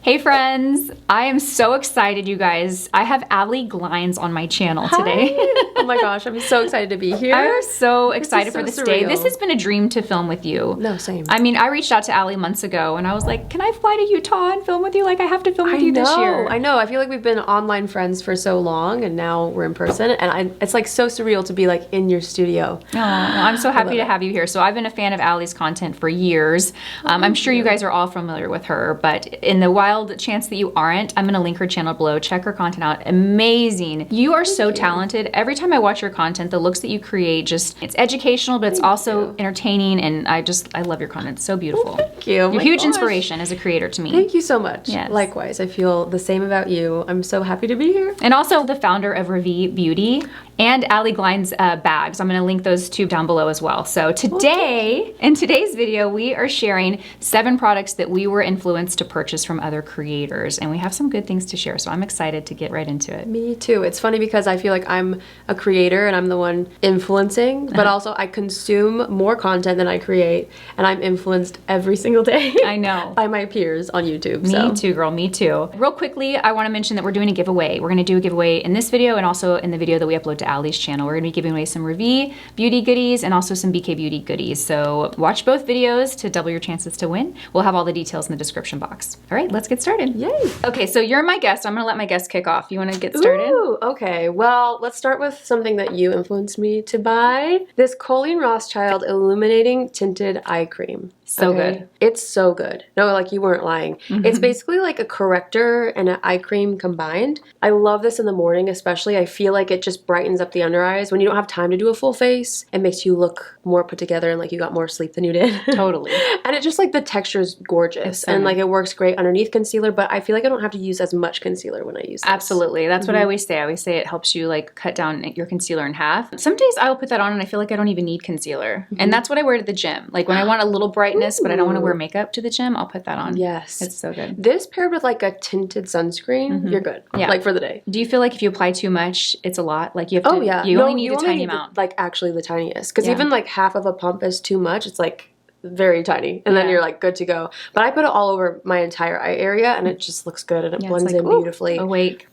Hey friends, I am so excited, you guys. I have Allie Glines on my channel today. Oh my gosh, I'm so excited to be here. I'm so excited for this day. surreal. This has been a dream to film with you. No, same. I mean, I reached out to Allie months ago and I was like, can I fly to Utah and film with you? Like, I have to film with you this year. I know. I feel like we've been online friends for so long and now we're in person. And it's like so surreal to be like in your studio. Oh, I'm so happy to have you here. So I've been a fan of Allie's content for years. I'm sure you guys are all familiar with her, but in the wild chance that you aren't, I'm gonna link her channel below. Check her content out. Amazing. You are so talented. Every time I watch your content, the looks that you create, just, it's educational, but it's also entertaining, and I love your content. It's so beautiful. Thank you. You're a huge inspiration as a creator to me. Thank you so much. Yes. Likewise, I feel the same about you. I'm so happy to be here. And also the founder of RAVIE Beauty and Allie Glines bags. I'm gonna link those two down below as well. So today, in today's video, we are sharing 7 products that we were influenced to purchase from other creators. And we have some good things to share, so I'm excited to get right into it. Me too. It's funny because I feel like I'm a creator and I'm the one influencing, but also I consume more content than I create, and I'm influenced every single day. I know. By my peers on YouTube. Me too, girl, me too. Real quickly, I wanna mention that we're doing a giveaway. We're gonna do a giveaway in this video and also in the video that we upload to Allie's channel. We're gonna be giving away some RAVIE beauty goodies and also some BK beauty goodies. So watch both videos to double your chances to win. We'll have all the details in the description box. All right, let's get started. Yay. Okay, so you're my guest. I'm gonna let my guest kick off. You wanna get started? Ooh, okay. Well, let's start with something that you influenced me to buy. This Colleen Rothschild Illuminating Tinted Eye Cream. So good. It's so good. No, like you weren't lying. It's basically like a corrector and an eye cream combined. I love this in the morning especially. I feel like it just brightens up the under eyes. When you don't have time to do a full face, it makes you look more put together and like you got more sleep than you did. Totally. And it just like the texture is gorgeous and like it works great underneath concealer, but I feel like I don't have to use as much concealer when I use this. Absolutely. That's what I always say. I always say it helps you like cut down your concealer in half. Some days I will put that on and I feel like I don't even need concealer. And that's what I wear to the gym. Like when I want a little brightness, but I don't want to wear makeup to the gym, I'll put that on. Yes. It's so good. This paired with like a tinted sunscreen, you're good. Yeah. Like for the day. Do you feel like if you apply too much, it's a lot? Like you have to, you only need a tiny amount. Like actually the tiniest. Because even like half of a pump is too much. It's like very tiny. And then you're like good to go. But I put it all over my entire eye area and it just looks good and it blends in beautifully. Awake.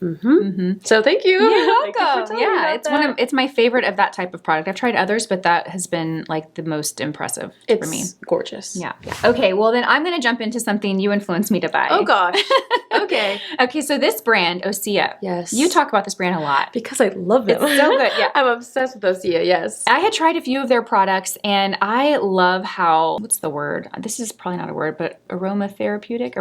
So thank you. You're Thank welcome. you for telling me about that. It's my favorite of that type of product. I've tried others, but that has been like the most impressive for me. It's gorgeous. Yeah. Okay, well then I'm gonna jump into something you influenced me to buy. Oh gosh. Okay. Okay, so this brand, Osea. Yes. You talk about this brand a lot. Because I love them. It's so good, yeah. I'm obsessed with Osea, yes. I had tried a few of their products and I love how, what's the word? This is probably not a word, but aromatherapeutic?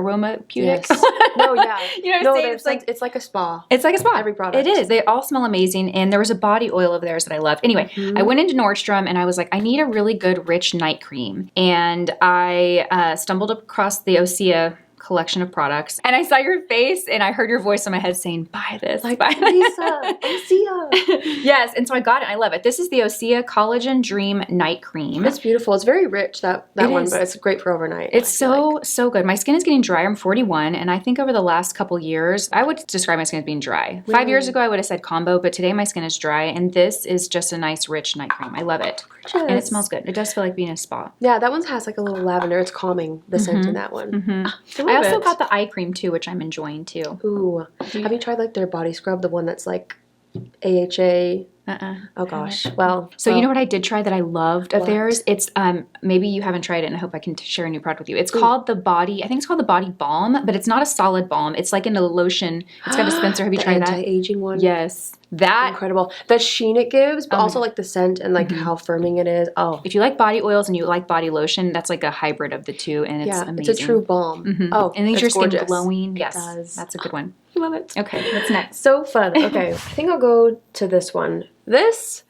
Yes. No, yeah. You know what I'm saying? It's like a spa. It's like a spa. Every product. It is. They all smell amazing. And there was a body oil of theirs that I loved. Anyway, I went into Nordstrom and I was like, I need a really good rich night cream. And I stumbled across the Osea collection of products. And I saw your face and I heard your voice in my head saying, buy this. Like, buy Lisa, Osea. Yes, and so I got it and I love it. This is the Osea Collagen Dream Night Cream. It's beautiful. It's very rich, that one, but it's great for overnight. It's so good. My skin is getting drier. I'm 41, and I think over the last couple years, I would describe my skin as being dry. Really? 5 years ago, I would have said combo, but today my skin is dry, and this is just a nice, rich night cream. I love it. Gorgeous. And it smells good. It does feel like being in a spa. Yeah, that one has like a little lavender. It's calming, the scent in that one. I also got the eye cream too, which I'm enjoying too. Ooh. Have you tried like their body scrub, the one that's like AHA? Oh gosh. Well, so you know what I did try that I loved of theirs? It's maybe you haven't tried it and I hope I can share a new product with you. It's called the Body, I think it's called the Body Balm, but it's not a solid balm. It's like in a lotion. It's got a dispenser. Have you tried that? Anti-aging one? Yes. That incredible. The sheen it gives, but also like the scent and like how firming it is. Oh. If you like body oils and you like body lotion, that's like a hybrid of the two and it's amazing. It's a true balm. Oh, and leaves your skin gorgeous. glowing. Yes. It does. That's a good one. I love it. Okay, what's next? So fun. Okay, I think I'll go to this one. This,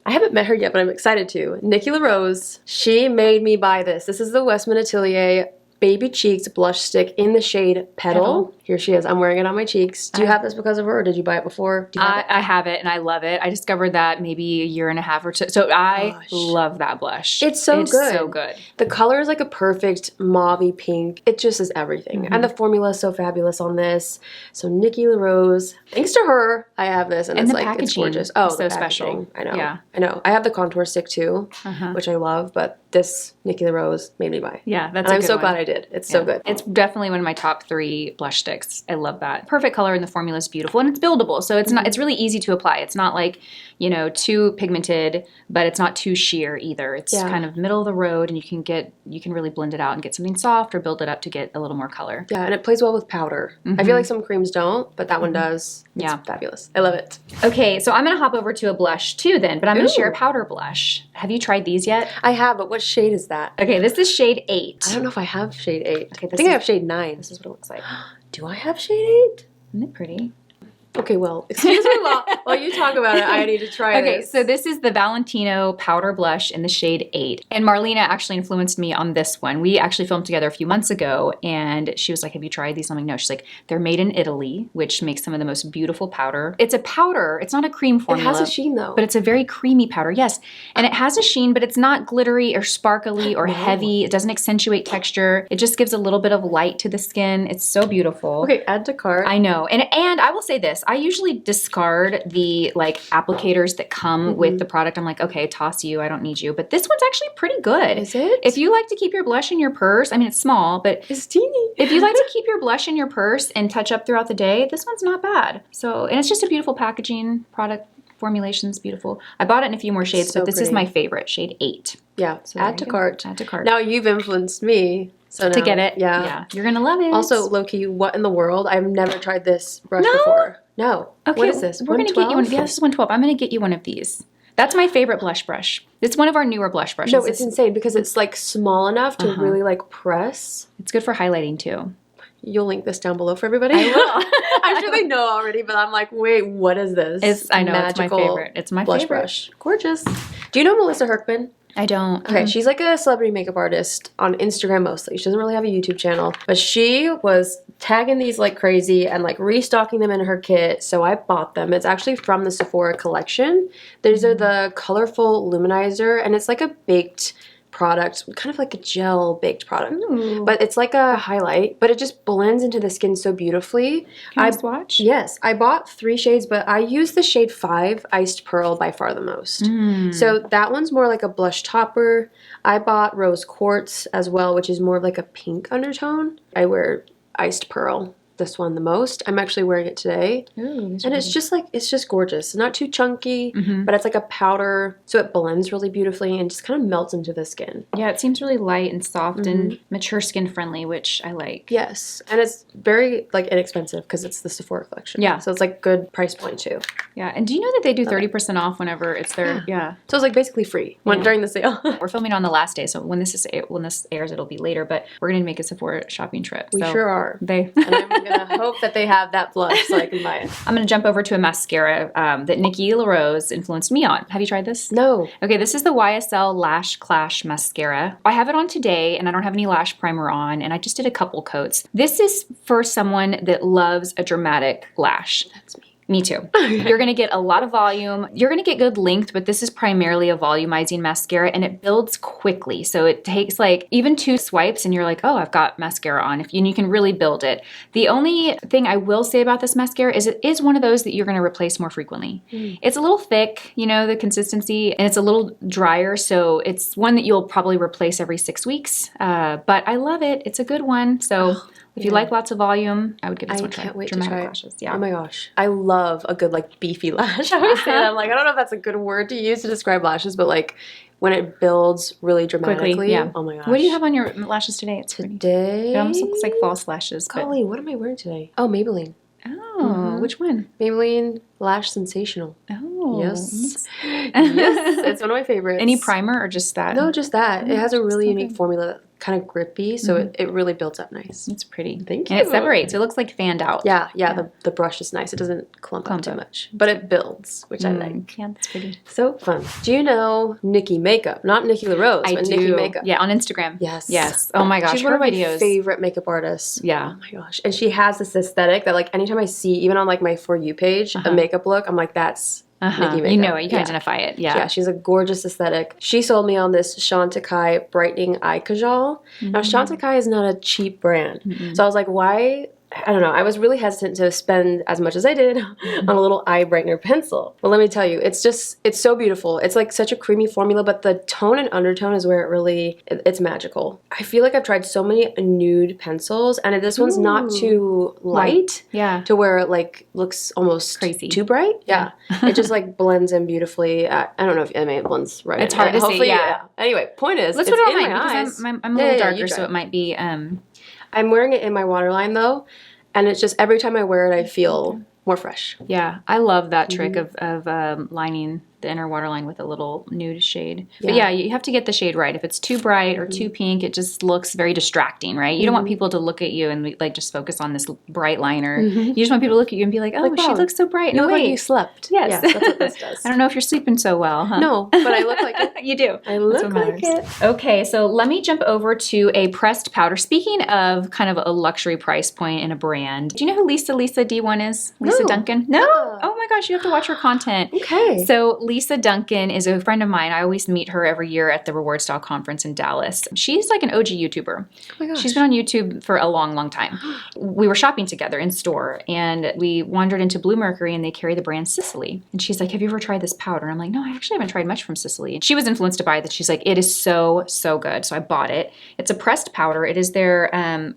I haven't met her yet, but I'm excited to. Nikki LaRose, she made me buy this. This is the Westman Atelier Baby Cheeks Blush Stick in the shade Petal. Here she is. I'm wearing it on my cheeks. Do you have this because of her, or did you buy it before? Do you have it? I have it, and I love it. I discovered that maybe a year and a half or so. So I love that blush. It's so good. So good. The color is like a perfect mauve-y pink. It just is everything. And the formula is so fabulous on this. So Nikki LaRose, thanks to her, I have this, and it's like it's gorgeous. Oh, so special. I know. Yeah. I know. I have the contour stick too, which I love, but this Nikki LaRose made me buy. Yeah, that's. And I'm so glad I did. did. It's so good. It's definitely one of my top 3 blush sticks. I love that. Perfect color and the formula is beautiful and it's buildable. So it's not, it's really easy to apply. It's not like, you know, too pigmented, but it's not too sheer either. It's kind of middle of the road and you can really blend it out and get something soft or build it up to get a little more color. Yeah, and it plays well with powder. I feel like some creams don't, but that one does. It's fabulous. I love it. Okay, so I'm going to hop over to a blush too then, but I'm going to share a powder blush. Have you tried these yet? I have, but what shade is that? Okay, this is shade 8. I don't know if I have shade 8. Okay, I think I have shade 9. This is what it looks like. Do I have shade 8? Isn't it pretty? Okay, well, excuse me while you talk about it, I need to try this. Okay, this. so this is the Valentino powder blush in the shade 8. And Marlena actually influenced me on this one. We actually filmed together a few months ago, and she was like, have you tried these? I'm like, no. She's like, they're made in Italy, which makes some of the most beautiful powder. It's a powder. It's not a cream formula. It has a sheen, though. But it's a very creamy powder, yes. And it has a sheen, but it's not glittery or sparkly or heavy. It doesn't accentuate texture. It just gives a little bit of light to the skin. It's so beautiful. Okay, add to cart. I know. And I will say this. I usually discard the like applicators that come with the product. I'm like, okay, toss you. I don't need you. But this one's actually pretty good. Is it? If you like to keep your blush in your purse, I mean, it's small, but it's teeny. If you like to keep your blush in your purse and touch up throughout the day, this one's not bad. So, and it's just a beautiful packaging. Product formulation's beautiful. I bought it in a few more shades, but this is my favorite, shade 8. Yeah, so add to cart. Add to cart. Now you've influenced me. So to get it. Yeah. You're going to love it. Also, low-key, what in the world? I've never tried this brush before. No. Okay, what is this? We're going to get you one. Yeah, this is 112. I'm going to get you one of these. That's my favorite blush brush. It's one of our newer blush brushes. No, it's insane because it's like small enough to really like press. It's good for highlighting too. You'll link this down below for everybody. I will. I'm sure they know already, but I'm like, wait, what is this? I know, it's my favorite. It's my blush favorite. brush. Gorgeous. Do you know Melissa Herkman? I don't. Okay, she's like a celebrity makeup artist on Instagram mostly. She doesn't really have a YouTube channel, but she was tagging these like crazy and like restocking them in her kit, so I bought them. It's actually from the Sephora collection. These are the colorful luminizer, and it's like a baked product, kind of like a gel baked product. Ooh. But it's like a highlight, but it just blends into the skin so beautifully. Can I swatch? Yes, I bought 3 shades, but I use the shade 5 Iced Pearl by far the most. So that one's more like a blush topper. I bought Rose Quartz as well, which is more of like a pink undertone. I wear Iced Pearl, this one the most. I'm actually wearing it today. Ooh, and it's just like, it's just gorgeous. It's not too chunky, but it's like a powder, so it blends really beautifully and just kind of melts into the skin. Yeah, it seems really light and soft and mature skin friendly, which I like. Yes, and it's very like inexpensive because it's the Sephora collection. Yeah. So it's like good price point too. Yeah, and do you know that they do 30% off whenever it's their, So it's like basically free during the sale. We're filming on the last day, so when this airs, it'll be later, but we're going to make a Sephora shopping trip. We sure are. And I'm going to hope that they have that blush so I can buy it. I'm going to jump over to a mascara that Nikki LaRose influenced me on. Have you tried this? No. Okay, this is the YSL Lash Clash Mascara. I have it on today, and I don't have any lash primer on, and I just did a couple coats. This is for someone that loves a dramatic lash. That's me. Me too. You're going to get a lot of volume. You're going to get good length, but this is primarily a volumizing mascara, and it builds quickly. So it takes like even 2 swipes and you're like, oh, I've got mascara on. And you can really build it. The only thing I will say about this mascara is it is one of those that you're going to replace more frequently. It's a little thick, you know, the consistency, and it's a little drier. So it's one that you'll probably replace every 6 weeks. But I love it. It's a good one. So if you like lots of volume, I would give this one a try. I can't wait Dramatic to try lashes. Yeah. Oh my gosh. I love a good like beefy lash. I always say that. I'm like, I don't know if that's a good word to use to describe lashes, but like when it builds really dramatically. Quickly, yeah. Oh my gosh. What do you have on your lashes today? It's pretty. Today? It almost looks like false lashes. But... Golly, what am I wearing today? Oh, Maybelline. Oh, which one? Maybelline Lash Sensational. Oh. Yes. Yes. It's one of my favorites. Any primer or just that? No, just that. It has a really unique good. formula that's kind of grippy, so it really builds up nice. It's pretty. Thank you. And it separates. It looks like fanned out. Yeah. The brush is nice. It doesn't clump up too much. But it builds, which I like. Yeah, that's pretty. So fun. Do you know Nikki Makeup? Not Nikki LaRose, but do. Nikki Makeup. Yeah, on Instagram. Yes. Yes. Oh my gosh. She's one of my videos. favorite makeup artists. Yeah. Oh my gosh. And she has this aesthetic that like anytime I see, even on like my For You page, a makeup look, I'm like, that's Nikki Makeup. You know it. You can identify it. Yeah. Yeah, she's a gorgeous aesthetic. She sold me on this Chantecaille Brightening Eye Kajal. Now, Chantecaille is not a cheap brand. So I was like, why I don't know. I was really hesitant to spend as much as I did on a little eye brightener pencil. But let me tell you, it's so beautiful. It's like such a creamy formula, but the tone and undertone is where it's magical. I feel like I've tried so many nude pencils, and this one's not too light. Yeah. To where it like looks almost crazy. Too bright. Yeah. It just like blends in beautifully. I don't know if it blends right. It's hard to see. Yeah. Anyway, point is, let's it's put it on in mine my because eyes. I'm a little darker, so it might be. I'm wearing it in my waterline though, and it's just every time I wear it, I feel more fresh. Yeah, I love that trick of lining the inner waterline with a little nude shade. But yeah, you have to get the shade right. If it's too bright or too pink, it just looks very distracting, right? You don't want people to look at you and like just focus on this bright liner. You just want people to look at you and be like, oh, she looks so bright. You look like you slept. Yes. That's what this does. I don't know if you're sleeping so well, huh? No, but I look like it. You do. I look like it. Okay, so let me jump over to a pressed powder. Speaking of kind of a luxury price point in a brand, do you know who Lisa D1 is? Lisa Duncan? No? Oh my gosh, you have to watch her content. Okay. So Lisa Duncan is a friend of mine. I always meet her every year at the Reward Style Conference in Dallas. She's like an OG YouTuber. Oh my gosh. She's been on YouTube for a long, long time. We were shopping together in store, and we wandered into Blue Mercury, and they carry the brand Sicily. And she's like, have you ever tried this powder? And I'm like, no, I actually haven't tried much from Sicily. And she was influenced to buy it. She's like, it is so, so good. So I bought it. It's a pressed powder. It is their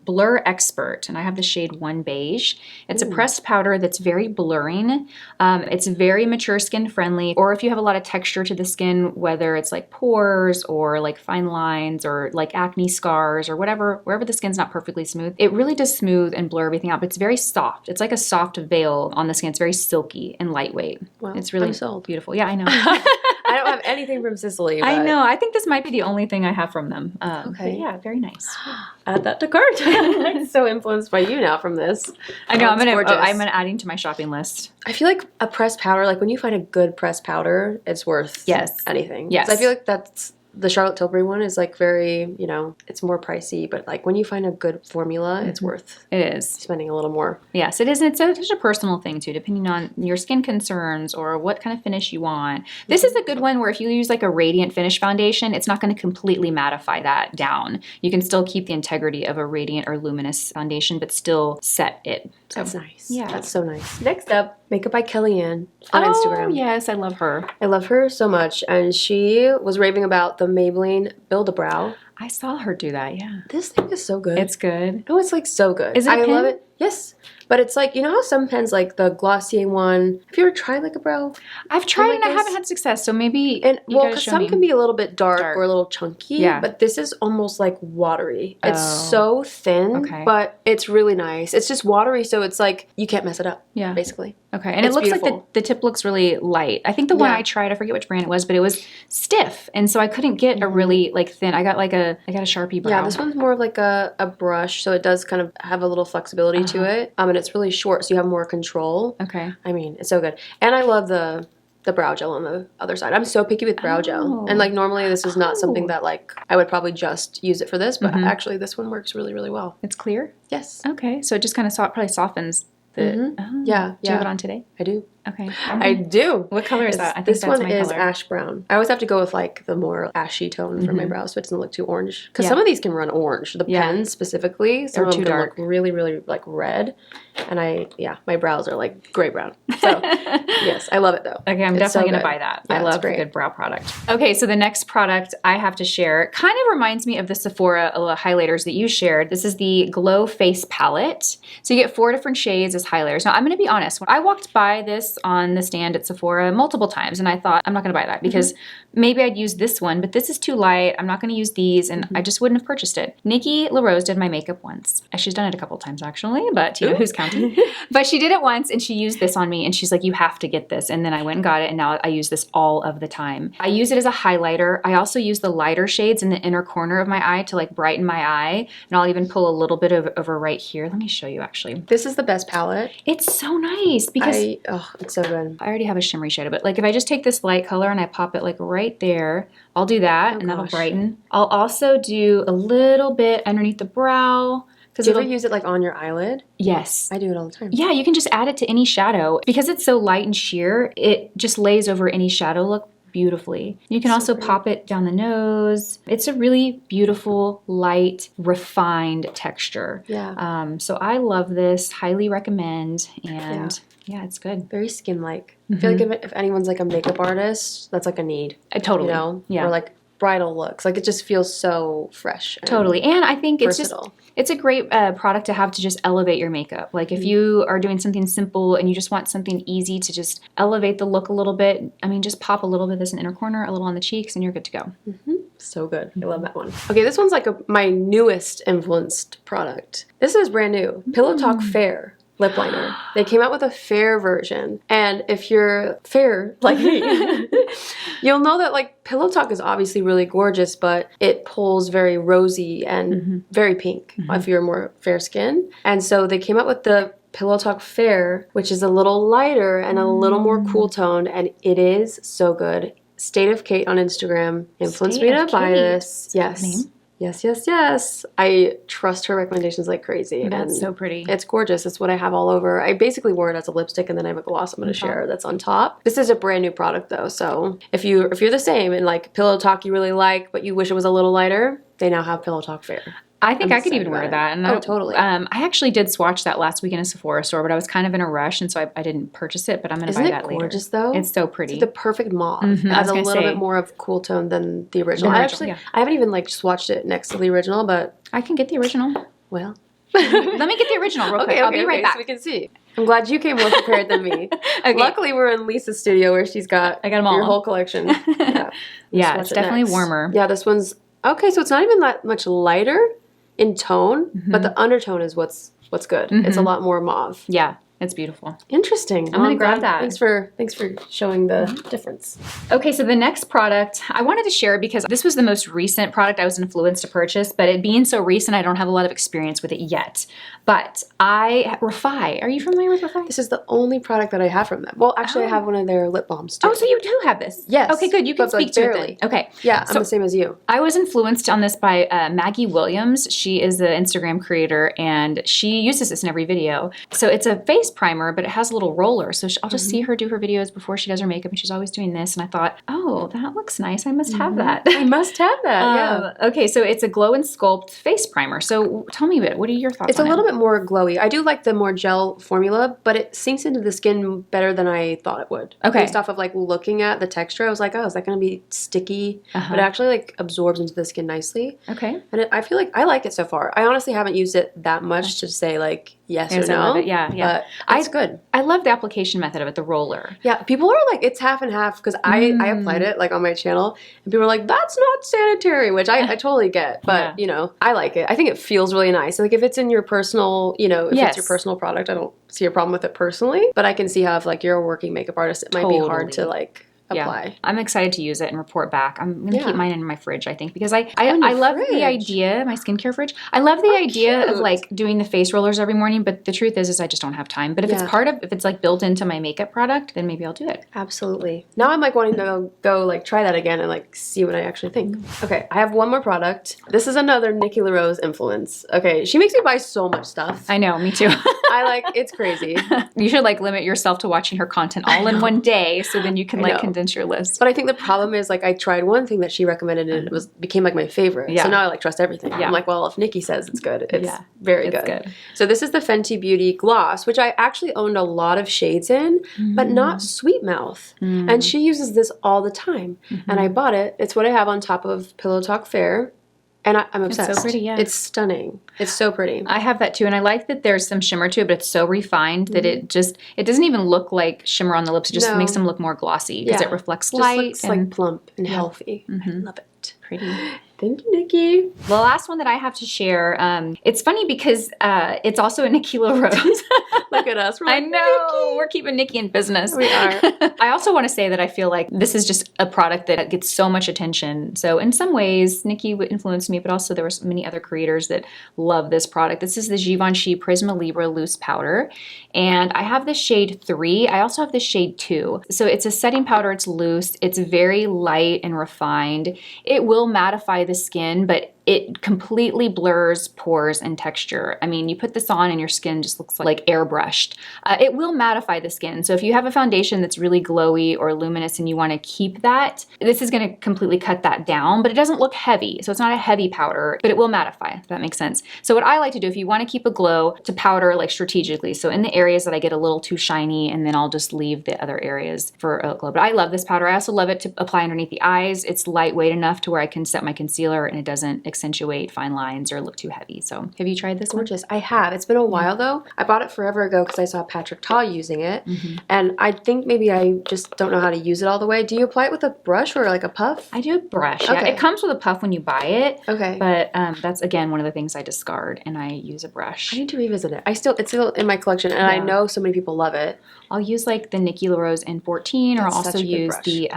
Blur Expert, and I have the shade 1 Beige. It's a pressed powder that's very blurring. It's very mature skin friendly, or if you have a lot of texture to the skin, whether it's like pores or like fine lines or like acne scars or whatever, wherever the skin's not perfectly smooth, it really does smooth and blur everything out. But it's very soft. It's like a soft veil on the skin. It's very silky and lightweight. Well, it's really beautiful. Yeah, I know. I don't have anything from Sicily. But... I know. I think this might be the only thing I have from them. Okay. But yeah, very nice. Add that to cart. I'm so influenced by you now from this. I know. I'm gonna adding to my shopping list. I feel like a pressed powder, like when you find a good pressed powder, it's worth anything. Yes. I feel like that's the Charlotte Tilbury one is like very, it's more pricey, but like when you find a good formula, it's worth spending a little more. Yes, it is. And it's such a personal thing too, depending on your skin concerns or what kind of finish you want. This is a good one where if you use like a radiant finish foundation, it's not going to completely mattify that down. You can still keep the integrity of a radiant or luminous foundation, but still set it. So, that's nice. Yeah. That's so nice. Next up, Makeup by Kellyanne on Instagram. Oh, yes, I love her. I love her so much. And she was raving about the Maybelline Build-A-Brow. I saw her do that, yeah. This thing is so good. It's good. Oh, it's like so good. Is it a pen? I love it. Yes. But it's like, you know how some pens, like the Glossier one, have you ever tried like a brow? I've tried and I haven't had success, so maybe because some can be a little bit dark or a little chunky, but this is almost like watery. It's so thin, but it's really nice. It's just watery, so it's like you can't mess it up, basically. Okay, and it looks like the tip looks really light. I think the one I tried, I forget which brand it was, but it was stiff, and so I couldn't get a really like thin. I got a Sharpie brow. Yeah, this one's more of like a brush, so it does kind of have a little flexibility to it. And it's really short, so you have more control. Okay. I mean, it's so good. And I love the brow gel on the other side. I'm so picky with brow gel. And like normally this is not something that like I would probably just use it for this, but actually this one works really, really well. It's clear? Yes. Okay. So it just kind of probably softens the... Yeah. Do you have it on today? I do. Okay. I do. What color is that? I think this that's one my is color. ash brown. I always have to go with like the more ashy tone for my brows so it doesn't look too orange. Because some of these can run orange. The pens specifically, some of them can look really, really like red. And my brows are like gray brown. So yes, I love it though. Okay, I'm definitely going to buy that. Yeah, I love a good brow product. Okay, so the next product I have to share kind of reminds me of the Sephora highlighters that you shared. This is the Glow Face Palette. So you get 4 different shades as highlighters. Now I'm going to be honest, when I walked by this on the stand at Sephora multiple times and I thought, I'm not going to buy that because maybe I'd use this one, but this is too light. I'm not going to use these and I just wouldn't have purchased it. Nikki LaRose did my makeup once. She's done it a couple times actually, but you know, who's counting? But she did it once and she used this on me and she's like, you have to get this. And then I went and got it and now I use this all of the time. I use it as a highlighter. I also use the lighter shades in the inner corner of my eye to like brighten my eye. And I'll even pull a little bit over right here. Let me show you actually. This is the best palette. It's so nice because it's so good. I already have a shimmery shadow, but like if I just take this light color and I pop it like right there, I'll do that and that'll brighten. I'll also do a little bit underneath the brow. Do you ever use it like on your eyelid? Yes. I do it all the time. Yeah, you can just add it to any shadow. Because it's so light and sheer, it just lays over any shadow look beautifully. You can also pop it down the nose. It's a really beautiful, light, refined texture. Yeah. So I love this, highly recommend, and yeah, it's good. Very skin-like. I feel like if anyone's like a makeup artist, that's like a need. Totally. You know? Yeah. Or like bridal looks. Like it just feels so fresh. Totally. And I think it's versatile. It's a great product to have to just elevate your makeup. Like if you are doing something simple and you just want something easy to just elevate the look a little bit, I mean, just pop a little bit of this in the inner corner, a little on the cheeks, and you're good to go. So good. I love that one. Okay, this one's like my newest influenced product. This is brand new. Pillow Talk Fair lip liner. They came out with a fair version. And if you're fair like me, you'll know that like Pillow Talk is obviously really gorgeous, but it pulls very rosy and very pink if you're more fair skin. And so they came out with the Pillow Talk Fair, which is a little lighter and a little more cool toned, and it is so good. State of Kate on Instagram influenced me to buy this. Yes. Yes. I trust her recommendations like crazy. That's so pretty. It's gorgeous. It's what I have all over. I basically wore it as a lipstick, and then I have a gloss I'm going to share that's on top. This is a brand new product though, so if you're the same and like Pillow Talk you really like, but you wish it was a little lighter, they now have Pillow Talk Fair. I think I could even wear that. And totally. I actually did swatch that last week in a Sephora store, but I was kind of in a rush, and so I didn't purchase it, but I'm going to buy that later. Isn't it gorgeous, though? It's so pretty. It's like the perfect mauve. It has a little bit more of cool tone than the original. I haven't even like swatched it next to the original, but... I can get the original. Well... Let me get the original real quick. I'll be right back. So we can see. I'm glad you came more prepared than me. Luckily, we're in Lisa's studio where she's got I got them all. Your whole collection. Yeah, it's definitely warmer. Yeah, this one's... Okay, so it's not even that much lighter in tone, but the undertone is what's good. It's a lot more mauve. Yeah, it's beautiful. Interesting. I'm gonna grab that. Thanks for showing the difference. Okay, so the next product I wanted to share because this was the most recent product I was influenced to purchase, but it being so recent, I don't have a lot of experience with it yet. But RAVIE. Are you familiar with RAVIE? This is the only product that I have from them. Well, actually, I have one of their lip balms too. Oh, so you do have this? Yes. Okay, good. You can speak to it then. Okay. Yeah, I'm the same as you. I was influenced on this by Maggie Williams. She is an Instagram creator, and she uses this in every video. So it's a face primer, but it has a little roller. So I'll just see her do her videos before she does her makeup, and she's always doing this. And I thought, oh, that looks nice. I must have that. I must have that, yeah. Okay, so it's a Glow and Sculpt face primer. So tell me a bit. What are your thoughts on it? It's a little bit more glowy. I do like the more gel formula, but it sinks into the skin better than I thought it would. Okay. Based off of like looking at the texture, I was like, oh, is that going to be sticky? But it actually like absorbs into the skin nicely. Okay. And I feel like I like it so far. I honestly haven't used it that much to say like yes or no. I love it. Yeah. But it's good. I love the application method of it, the roller. Yeah, people are like, it's half and half because I applied it like on my channel and people are like, that's not sanitary, which I totally get. But, you know, I like it. I think it feels really nice. Like if it's in your personal, you know, if it's your personal product, I don't see a problem with it personally. But I can see how if like you're a working makeup artist, it might be hard to like apply. Yeah. I'm excited to use it and report back. I'm gonna keep mine in my fridge, I think, because I love the idea, my skincare fridge. I love the idea of like doing the face rollers every morning, but the truth is I just don't have time. But if if it's like built into my makeup product, then maybe I'll do it. Absolutely. Now I'm like wanting to go like try that again and like see what I actually think. Okay, I have one more product. This is another Nikki LaRose influence. Okay, she makes me buy so much stuff. I know, me too. It's crazy. You should like limit yourself to watching her content all in one day, so then you can like condense your list. But I think the problem is like I tried one thing that she recommended and it became like my favorite. Yeah. So now I like trust everything. Yeah. I'm like, well, if Nikki says it's good, it's very good. So this is the Fenty Beauty Gloss, which I actually owned a lot of shades in, but not Sweet Mouth. And she uses this all the time. And I bought it. It's what I have on top of Pillow Talk Fair. And I'm obsessed. It's so pretty, yeah. It's stunning. It's so pretty. I have that too, and I like that there's some shimmer to it, but it's so refined that it doesn't even look like shimmer on the lips. It just makes them look more glossy because it reflects light. It looks like plump and healthy. I love it. Pretty. Thank you, Nikki. The last one that I have to share, it's funny because it's also a Nikki LaRose. Look at us. We're like, I know. Nikki. We're keeping Nikki in business. We are. I also want to say that I feel like this is just a product that gets so much attention. So in some ways, Nikki influenced me, but also there were many other creators that love this product. This is the Givenchy Prisma Libre Loose Powder. And I have the shade 3. I also have the shade 2. So it's a setting powder. It's loose. It's very light and refined. It will mattify the skin, but it completely blurs pores and texture. I mean, you put this on and your skin just looks like airbrushed. It will mattify the skin. So if you have a foundation that's really glowy or luminous and you want to keep that, this is going to completely cut that down, but it doesn't look heavy. So it's not a heavy powder, but it will mattify, if that makes sense. So what I like to do, if you want to keep a glow, to powder like strategically. So in the areas that I get a little too shiny, and then I'll just leave the other areas for a glow. But I love this powder. I also love it to apply underneath the eyes. It's lightweight enough to where I can set my concealer and it doesn't accentuate fine lines or look too heavy. So have you tried this one? Gorgeous. I have. It's been a while though. I bought it forever ago because I saw Patrick Ta using it. And I think maybe I just don't know how to use it all the way. Do you apply it with a brush or like a puff? I do a brush. Yeah, Okay. it comes with a puff when you buy it. Okay. But that's again one of the things I discard, and I use a brush. I need to revisit it. It's still in my collection, and I know so many people love it. I'll use like the Nikki LaRose N14, or I'll That's also such a good use brush. the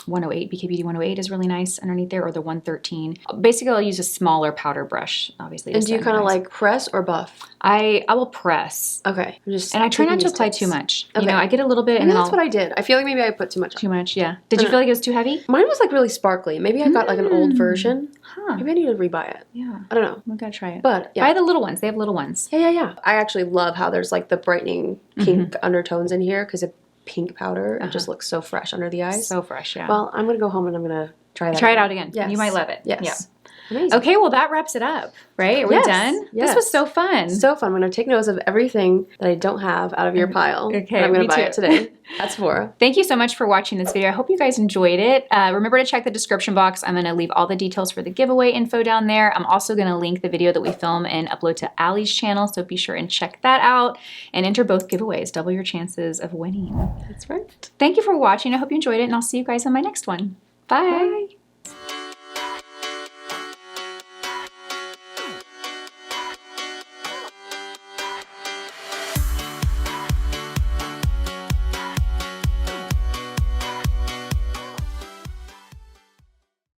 108, BK Beauty 108 is really nice underneath there, or the 113. Basically, I'll use a smaller powder brush, obviously. And do you kind of like press or buff? I will press. Okay. And I try not to apply too much. Okay. You know, I get a little bit, and Maybe then that's what I did. I feel like maybe I put too much on. Too much, yeah. Did you feel like it was too heavy? Mine was like really sparkly. Maybe I got like an old version. Huh. Maybe I need to rebuy it. Yeah. I don't know. We gotta try it. But yeah. Buy the little ones. They have little ones. Yeah. I actually love how there's like the brightening pink undertones in here because a pink powder it just looks so fresh under the eyes. So fresh, yeah. Well, I'm gonna go home and I'm gonna try that. Try it out again. Yes. You might love it. Yes. Yeah. Amazing. Okay, well that wraps it up, right? Are we done? Yes. This was so fun. So fun. I'm gonna take notes of everything that I don't have out of your pile. Okay, and I'm gonna me buy too. it today. That's Sephora. Thank you so much for watching this video. I hope you guys enjoyed it. Remember to check the description box. I'm going to leave all the details for the giveaway info down there. I'm also going to link the video that we film and upload to Allie's channel, so be sure and check that out and enter both giveaways. Double your chances of winning. That's right. Thank you for watching. I hope you enjoyed it, and I'll see you guys on my next one. Bye. Bye.